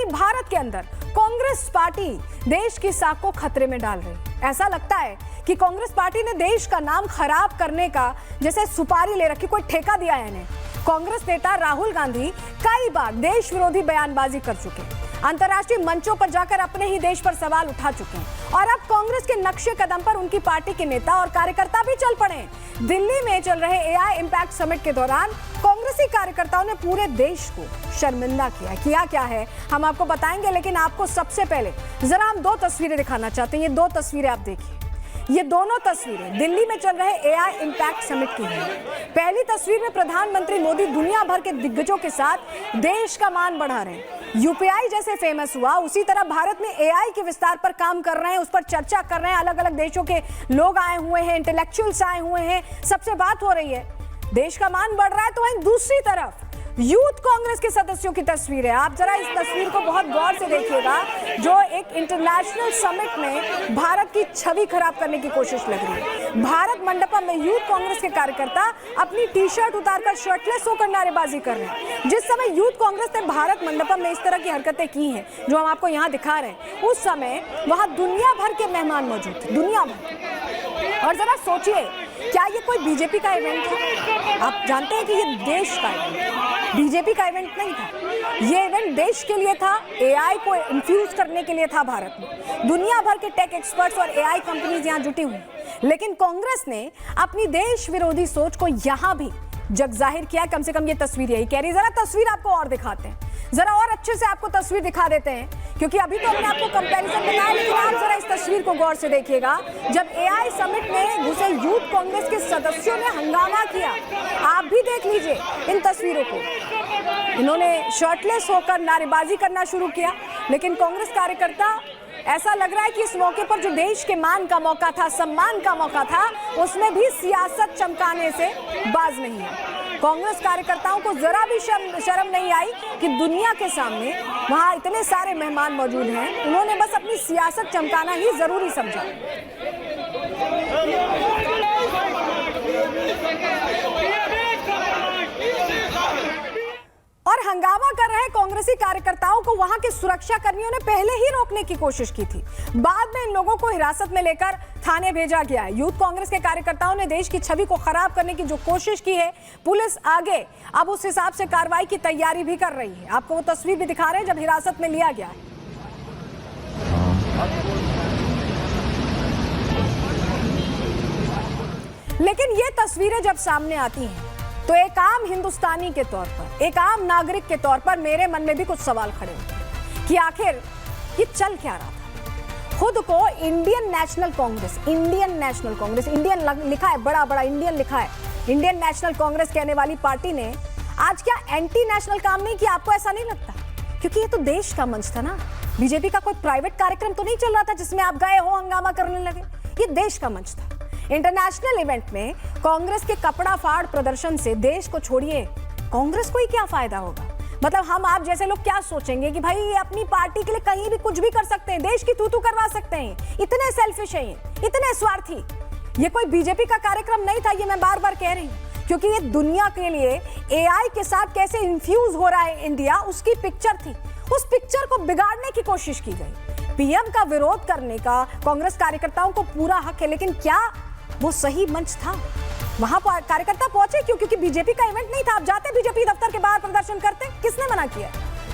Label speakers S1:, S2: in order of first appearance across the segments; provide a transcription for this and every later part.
S1: वहीं भारत के अंदर कांग्रेस पार्टी देश की साख को खतरे में डाल रही है। ऐसा लगता है कि कांग्रेस पार्टी ने देश का नाम खराब करने का जैसे सुपारी ले रखी, कोई ठेका दिया है इन्हें। कांग्रेस नेता राहुल गांधी कई बार देश विरोधी बयानबाजी कर चुके हैं, अंतर्राष्ट्रीय मंचों पर जाकर अपने ही देश पर सवाल उठा चुके हैं और अब कांग्रेस के नक्शे कदम पर उनकी पार्टी के नेता और कार्यकर्ता भी चल पड़े हैं। दिल्ली में चल रहे एआई इम्पैक्ट समिट के दौरान कांग्रेसी कार्यकर्ताओं ने पूरे देश को शर्मिंदा किया क्या है हम आपको बताएंगे, लेकिन आपको सबसे पहले जरा हम दो तस्वीरें दिखाना चाहते हैं। ये दो तस्वीरें आप देखिए, ये दोनों तस्वीरें दिल्ली में चल रहे एआई इम्पैक्ट समिट की हैं। पहली तस्वीर में प्रधानमंत्री मोदी दुनिया भर के दिग्गजों के साथ देश का मान बढ़ा रहे हैं। यूपीआई जैसे फेमस हुआ, उसी तरह भारत में एआई के विस्तार पर काम कर रहे हैं, उस पर चर्चा कर रहे हैं। अलग अलग देशों के लोग आए हुए हैं, इंटेलेक्चुअल्स आए हुए हैं, सबसे बात हो रही है, देश का मान बढ़ रहा है। तो वहीं दूसरी तरफ यूथ कांग्रेस के सदस्यों की तस्वीर है। आप जरा इस तस्वीर को बहुत गौर से देखिएगा, जो एक इंटरनेशनल समिट में भारत की छवि खराब करने की कोशिश लग रही है। भारत मंडपम में यूथ कांग्रेस के कार्यकर्ता अपनी टी शर्ट उतारकर शर्टलेस होकर नारेबाजी कर रहे हैं। जिस समय यूथ कांग्रेस ने भारत मंडपम में इस तरह की हरकतें की हैं जो हम आपको यहाँ दिखा रहे हैं, उस समय वहां दुनिया भर के मेहमान मौजूद थे, दुनिया भर। और जरा सोचिए, क्या ये कोई बीजेपी का इवेंट था? आप जानते हैं कि ये देश का इवेंट, बीजेपी का इवेंट नहीं था। ये इवेंट देश के लिए था, एआई को इन्फ्यूज करने के लिए था। भारत में दुनिया भर के टेक एक्सपर्ट्स और एआई कंपनीज यहाँ जुटी हुई, लेकिन कांग्रेस ने अपनी देश विरोधी सोच को यहाँ भी जग जाहिर किया। कम से कम ये तस्वीर यही कह रही। जरा तस्वीर आपको और दिखाते हैं, जरा और अच्छे से आपको तस्वीर दिखा देते हैं, क्योंकि अभी तो हमने आपको कंपैरिजन बताया, लेकिन आप जरा इस तस्वीर को गौर से देखिएगा। जब एआई समिट में घुसे यूथ कांग्रेस के सदस्यों ने हंगामा किया, आप भी देख लीजिए इन तस्वीरों को। इन्होंने शर्टलेस होकर नारेबाजी करना शुरू किया, लेकिन कांग्रेस कार्यकर्ता, ऐसा लग रहा है कि इस मौके पर जो देश के मान का मौका था, सम्मान का मौका था, उसमें भी सियासत चमकाने से बाज नहीं है। कांग्रेस कार्यकर्ताओं को जरा भी शर्म नहीं आई कि दुनिया के सामने वहां इतने सारे मेहमान मौजूद हैं, उन्होंने बस अपनी सियासत चमकाना ही जरूरी समझा। और हंगामा कर रहे कांग्रेसी कार्यकर्ताओं को वहां के सुरक्षा कर्मियों ने पहले ही रोकने की कोशिश की थी। बाद में इन लोगों को हिरासत में लेकर थाने भेजा गया है। यूथ कांग्रेस के कार्यकर्ताओं ने देश की छवि को खराब करने की जो कोशिश की है, पुलिस आगे अब उस हिसाब से कार्रवाई की तैयारी भी कर रही है। आपको वो तस्वीर भी दिखा रहे हैं जब हिरासत में लिया गया है। लेकिन ये तस्वीरें जब सामने आती हैं तो एक आम हिंदुस्तानी के तौर पर, एक आम नागरिक के तौर पर मेरे मन में भी कुछ सवाल खड़े होते हैं कि आखिर ये चल क्या रहा था। खुद को इंडियन नेशनल कांग्रेस, इंडियन लिखा है, बड़ा बड़ा इंडियन लिखा है, इंडियन नेशनल कांग्रेस कहने वाली पार्टी ने आज क्या एंटी नेशनल काम नहीं किया? आपको ऐसा नहीं लगता? क्योंकि ये तो देश का मंच था ना, बीजेपी का कोई प्राइवेट कार्यक्रम तो नहीं चल रहा था जिसमें आप गए हो, हंगामा करने लगे। ये देश का मंच था। इंटरनेशनल इवेंट में कांग्रेस के कपड़ा फाड़ प्रदर्शन से देश को छोड़िए, कांग्रेस को ही क्या फायदा होगा? मतलब हम आप जैसे लोग क्या सोचेंगे कि भाई ये अपनी पार्टी के लिए कहीं भी कुछ भी कर सकते हैं, देश की तू करवा सकते हैं, इतने सेल्फिश हैं, इतने स्वार्थी। ये कोई बीजेपी का कार्यक्रम नहीं था, ये मैं बार बार कह रही हूं, क्योंकि ये दुनिया के लिए एआई के साथ कैसे इन्फ्यूज हो रहा है इंडिया, उसकी पिक्चर थी। उस पिक्चर को बिगाड़ने की कोशिश की गई। पीएम का विरोध करने का कांग्रेस कार्यकर्ताओं को पूरा हक है, लेकिन क्या वो सही मंच था? वहां कार्यकर्ता पहुंचे क्यों? क्योंकि बीजेपी का इवेंट नहीं था। आप जाते बीजेपी दफ्तर के बाहर प्रदर्शन करते, किसने मना किया?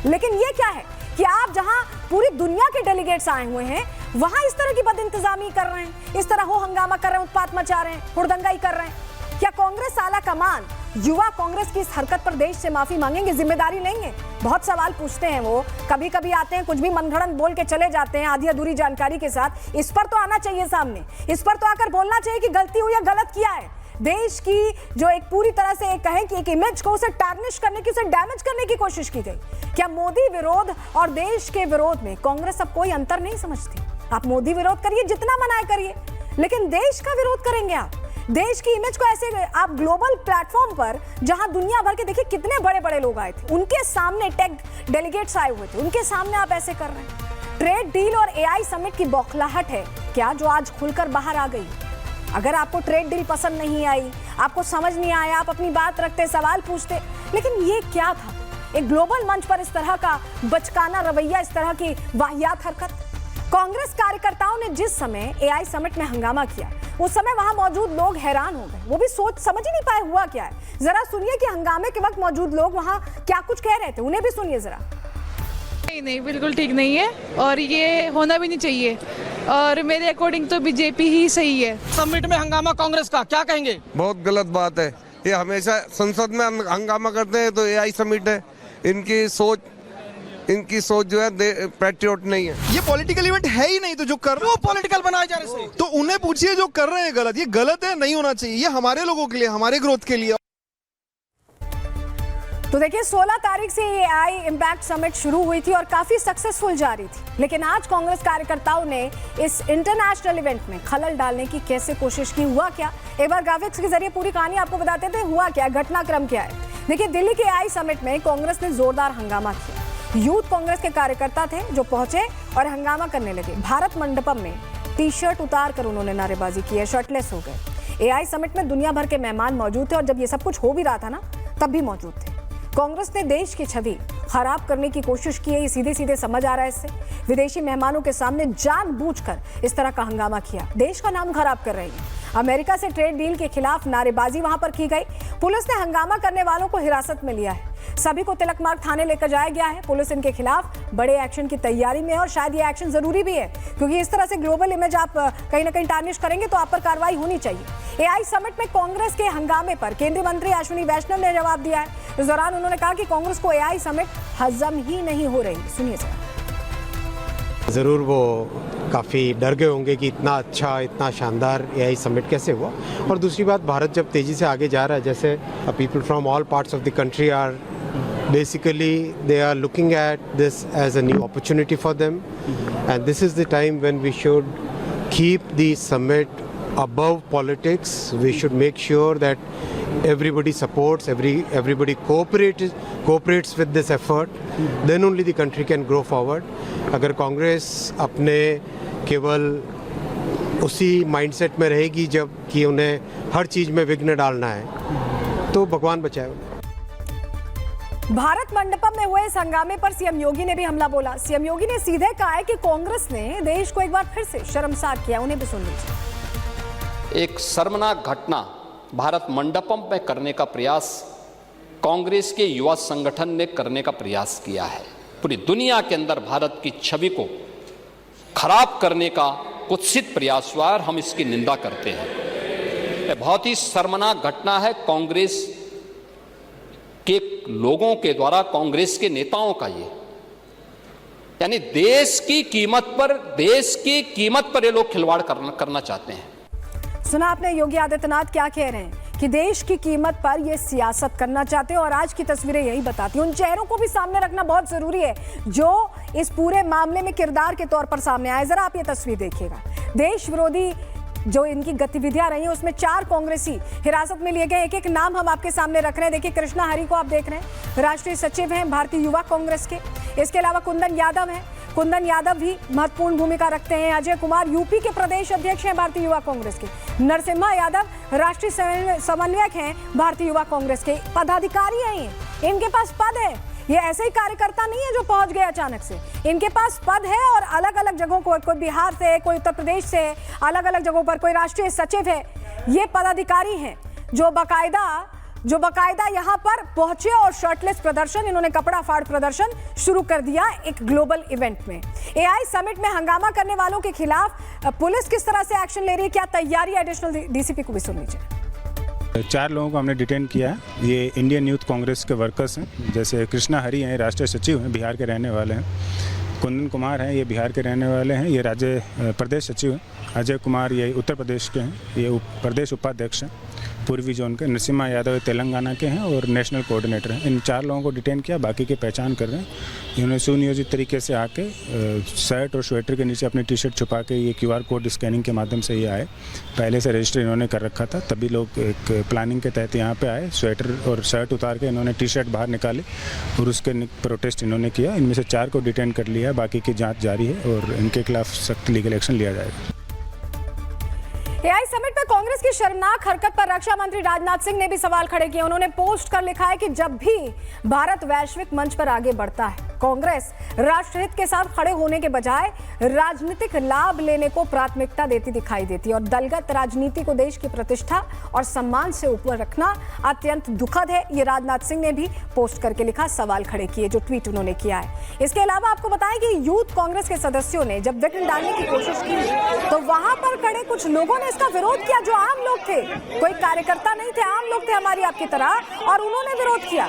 S1: लेकिन ये क्या है कि आप जहां पूरी दुनिया के डेलीगेट्स आए हुए हैं, वहां इस तरह की बदइंतजामी कर रहे हैं, इस तरह हो हंगामा कर रहे हैं, उत्पात मचा रहे हैं, हुड़दंगाई कर रहे हैं। क्या कांग्रेस आला कमान युवा कांग्रेस की इस हरकत पर देश से माफी मांगेंगे, जिम्मेदारी लेंगे? बहुत सवाल पूछते हैं वो, कभी कभी आते हैं, कुछ भी मनगढ़ंत बोल के चले जाते हैं आधी अधूरी जानकारी के साथ। इस पर तो आना चाहिए सामने, इस पर तो आकर बोलना चाहिए कि गलती हुई या गलत किया है। देश की जो एक पूरी तरह से एक कहें कि एक इमेज को उसे टार्निश करने की, उसे डैमेज करने की कोशिश की गई। क्या मोदी विरोध और देश के विरोध में कांग्रेस अब कोई अंतर नहीं समझती? आप मोदी विरोध करिए, जितना मनाए करिए, लेकिन देश का विरोध करेंगे आप? देश की इमेज को ऐसे आप ग्लोबल प्लेटफॉर्म पर, जहां दुनिया भर के देखिए कितने बड़े बड़े लोग आए थे, उनके सामने टेक डेलीगेट्स आए हुए थे, उनके सामने आप ऐसे कर रहे हैं। ट्रेड डील और एआई समिट की बौखलाहट है क्या जो आज खुलकर बाहर आ गई? अगर आपको ट्रेड डील पसंद नहीं आई, आपको समझ नहीं आया, आप अपनी बात रखते, सवाल पूछते, लेकिन ये क्या था? एक ग्लोबल मंच पर इस तरह का बचकाना रवैया, इस तरह की वाहियात हरकत। कांग्रेस कार्यकर्ताओं ने जिस समय एआई समिट में हंगामा किया, उस समय वहां मौजूद लोग हैरान हो गए। वो भी सोच समझ ही नहीं पाए हुआ क्या है। जरा सुनिए कि हंगामे के वक्त मौजूद लोग वहां क्या कुछ कह रहे थे, उन्हें भी सुनिए जरा।
S2: नहीं, बिल्कुल ठीक नहीं है और ये होना भी नहीं चाहिए और मेरे अकॉर्डिंग तो बीजेपी ही सही है।
S3: समिट में हंगामा कांग्रेस का, क्या कहेंगे?
S4: बहुत गलत बात है। ये हमेशा संसद में हंगामा करते हैं तो एआई समिट है। इनकी सोच जो है पैट्रियोट नहीं है।
S5: ये पॉलिटिकल इवेंट है ही नहीं, तो जो कर रहे
S3: वो पॉलिटिकल बनाए जा रहे हैं।
S5: तो उन्हें पूछिए जो कर रहे हैं गलत। ये गलत है, नहीं होना चाहिए। ये हमारे लोगों के लिए, हमारे ग्रोथ के लिए।
S1: तो देखिए 16 तारीख से ये आई इम्पैक्ट समिट शुरू हुई थी और काफी सक्सेसफुल जा रही थी, लेकिन आज कांग्रेस कार्यकर्ताओं ने इस इंटरनेशनल इवेंट में खलल डालने की कैसे कोशिश की, हुआ क्या, एक बार ग्राफिक्स के जरिए पूरी कहानी आपको बताते थे। हुआ क्या, घटनाक्रम क्या है। देखिए दिल्ली के आई समिट में कांग्रेस ने जोरदार हंगामा किया। यूथ कांग्रेस के कार्यकर्ता थे जो पहुंचे और हंगामा करने लगे। भारत मंडपम में टी शर्ट उतार कर उन्होंने नारेबाजी की है, शर्टलेस हो गए। एआई समिट में दुनिया भर के मेहमान मौजूद थे और जब ये सब कुछ हो भी रहा था ना, तब भी मौजूद थे। कांग्रेस ने देश की छवि खराब करने की कोशिश की है, ये सीधे सीधे समझ आ रहा है इससे। विदेशी मेहमानों के सामने जानबूझकर इस तरह का हंगामा किया, देश का नाम खराब कर रही है। अमेरिका से ट्रेड डील के खिलाफ नारेबाजी वहां पर की गई। पुलिस ने हंगामा करने वालों को हिरासत में लिया है, सभी को तिलक मार्ग थाने लेकर जाया गया है। पुलिस इनके खिलाफ बड़े एक्शन की तैयारी में है और शायद ये एक्शन जरूरी भी है, क्योंकि इस तरह से ग्लोबल इमेज आप कहीं ना कहीं टार्निश करेंगे तो आप पर कार्रवाई होनी चाहिए। एआई समिट में कांग्रेस के हंगामे पर केंद्रीय मंत्री अश्विनी वैष्णव ने जवाब दिया है। इस दौरान उन्होंने कहा कि कांग्रेस को एआई समिट हजम ही नहीं हो रही। सुनिए जरा।
S6: ज़रूर वो काफ़ी डर गए होंगे कि इतना अच्छा, इतना शानदार एआई समिट कैसे हुआ। और दूसरी बात, भारत जब तेज़ी से आगे जा रहा है, जैसे people from all parts of the country are basically they are looking at this as a new opportunity for them, and this is the time when we should keep the summit above politics. We should make sure that everybody supports, everybody cooperates with this effort, then only the country can grow forward. अगर कांग्रेस अपने केवल उसी mindset में रहेगी जब कि उन्हें हर चीज़ में विघ्न डालना है, तो भगवान बचाए उन्हें।
S1: भारत मंडपम में हुए इस हंगामे पर सीएम योगी ने भी हमला बोला। सीएम योगी ने सीधे कहा है कि कांग्रेस ने देश को एक बार फिर से शर्मसार किया। उन्हें भी सुन लीजिए।
S7: एक शर्मनाक घटना भारत मंडपम में करने का प्रयास कांग्रेस के युवा संगठन ने करने का प्रयास किया है। पूरी दुनिया के अंदर भारत की छवि को खराब करने का कुत्सित प्रयास हुआ और हम इसकी निंदा करते हैं। यह बहुत ही शर्मनाक घटना है कांग्रेस के लोगों के द्वारा, कांग्रेस के नेताओं का। ये यानी देश की कीमत पर ये लोग खिलवाड़ करना चाहते हैं।
S1: सुना आपने योगी आदित्यनाथ क्या कह रहे हैं कि देश की कीमत पर ये सियासत करना चाहते हैं और आज की तस्वीरें यही बताती हैं। उन चेहरों को भी सामने रखना बहुत जरूरी है जो इस पूरे मामले में किरदार के तौर पर सामने आए। जरा आप ये तस्वीर देखिएगा। देश विरोधी जो इनकी गतिविधियां रही हैं उसमें 4 कांग्रेसी हिरासत में लिए गए। एक एक नाम हम आपके सामने रख रहे हैं। देखिए कृष्णा हरि को आप देख रहे हैं, राष्ट्रीय सचिव हैं भारतीय युवा कांग्रेस के। इसके अलावा कुंदन यादव हैं, कुंदन यादव भी महत्वपूर्ण भूमिका रखते हैं। अजय कुमार यूपी के प्रदेश अध्यक्ष हैं भारतीय युवा कांग्रेस के। नरसिम्हा यादव राष्ट्रीय समन्वयक हैं भारतीय युवा कांग्रेस के। पदाधिकारी हैं, इनके पास पद है। ये ऐसे ही कार्यकर्ता नहीं है जो पहुंच गए अचानक से। इनके पास पद है और अलग अलग जगहों को, कोई बिहार से, कोई उत्तर प्रदेश से, अलग अलग जगहों पर, कोई राष्ट्रीय सचिव है। ये पदाधिकारी हैं जो बाकायदा यहाँ पर पहुंचे और शर्टलेस प्रदर्शन, इन्होंने कपड़ा फाड़ प्रदर्शन शुरू कर दिया एक ग्लोबल इवेंट में। एआई समिट में हंगामा करने वालों के खिलाफ पुलिस किस तरह से एक्शन ले रही है, क्या तैयारी, एडिशनल डीसीपी को भी सुन लीजिए।
S8: 4 लोगों को हमने डिटेन किया है। ये इंडियन यूथ कांग्रेस के वर्कर्स हैं। जैसे कृष्णा हरि हैं, राष्ट्रीय सचिव हैं, बिहार के रहने वाले हैं। कुंदन कुमार हैं, ये बिहार के रहने वाले हैं, ये प्रदेश सचिव हैं। अजय कुमार ये उत्तर प्रदेश के हैं, ये प्रदेश उपाध्यक्ष हैं पूर्वी जोन के। नरसिम्हा यादव तेलंगाना के हैं और नेशनल कोऑर्डिनेटर हैं। इन 4 लोगों को डिटेन किया, बाकी की पहचान कर रहे हैं। इन्होंने सुनियोजित तरीके से आके शर्ट और स्वेटर के नीचे अपनी टी शर्ट छुपा के ये QR कोड स्कैनिंग के माध्यम से ये आए। पहले से रजिस्टर इन्होंने कर रखा था, तभी लोग एक प्लानिंग के तहत यहाँ पे आए। स्वेटर और शर्ट उतार के इन्होंने टी शर्ट बाहर निकाली और उसके प्रोटेस्ट इन्होंने किया। इनमें से 4 को डिटेन कर लिया, बाकी की जाँच जारी है और इनके खिलाफ सख्त लीगल एक्शन लिया जाएगा।
S1: एआई समिट में कांग्रेस की शर्मनाक हरकत पर रक्षा मंत्री राजनाथ सिंह ने भी सवाल खड़े किए। उन्होंने पोस्ट कर लिखा है कि जब भी भारत वैश्विक मंच पर आगे बढ़ता है, कांग्रेस राष्ट्रहित के साथ खड़े होने के बजाय राजनीतिक लाभ लेने को प्राथमिकता देती दिखाई देती है और दलगत राजनीति को देश की प्रतिष्ठा और सम्मान से ऊपर रखना अत्यंत दुखद है। ये राजनाथ सिंह ने भी पोस्ट करके लिखा, सवाल खड़े किए, जो ट्वीट उन्होंने किया है। इसके अलावा आपको बताएं कि यूथ कांग्रेस के सदस्यों ने जब विघ्न डालने की कोशिश की तो वहां पर खड़े कुछ लोगों ने इसका विरोध किया, जो आम लोग थे, कोई कार्यकर्ता नहीं थे, आम लोग थे हमारी आपकी तरह, और उन्होंने विरोध किया।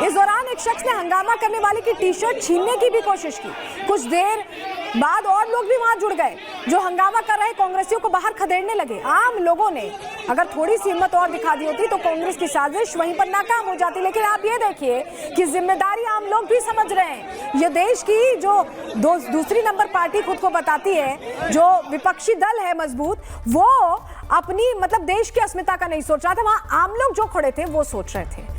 S1: इस दौरान एक शख्स ने हंगामा करने वाले की टी-शर्ट छीनने की भी कोशिश की। कुछ देर बाद और लोग भी वहां जुड़ गए, जो हंगामा कर रहे कांग्रेसियों को बाहर खदेड़ने लगे। आम लोगों ने अगर थोड़ी सी हिम्मत और दिखा दी होती तो कांग्रेस की साजिश वहीं पर नाकाम हो जाती। लेकिन आप ये देखिए कि जिम्मेदारी आम लोग भी समझ रहे हैं। ये देश की जो दूसरी नंबर पार्टी खुद को बताती है, जो विपक्षी दल है मजबूत, वो अपनी मतलब देश की अस्मिता का नहीं सोच रहा था, वहां आम लोग जो खड़े थे वो सोच रहे थे।